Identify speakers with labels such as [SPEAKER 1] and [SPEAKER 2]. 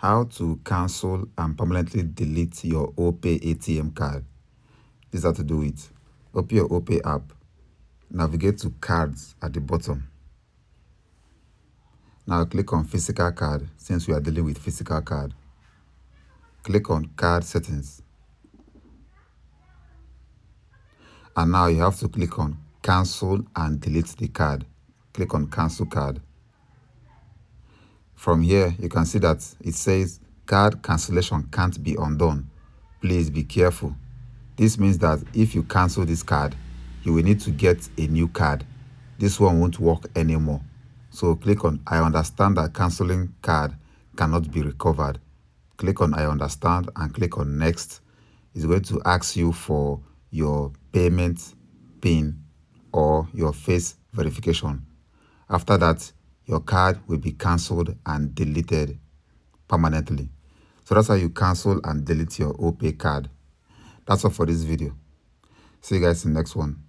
[SPEAKER 1] How to cancel and permanently delete your OPay ATM card. This is how to do it. Open your OPay app. Navigate to cards at the bottom. Now click on physical card since we are dealing with physical card. Click on card settings. And now you have to click on cancel and delete the card. Click on cancel card. From here, you can see that it says card cancellation can't be undone. Please be careful. This means that if you cancel this card, you will need to get a new card. This one won't work anymore. So click on I understand that canceling card cannot be recovered. Click on I understand and click on next. It's going to ask you for your payment PIN or your face verification. After that, your card will be cancelled and deleted permanently. So that's how you cancel and delete your OPay card. That's all for this video. See you guys in the next one.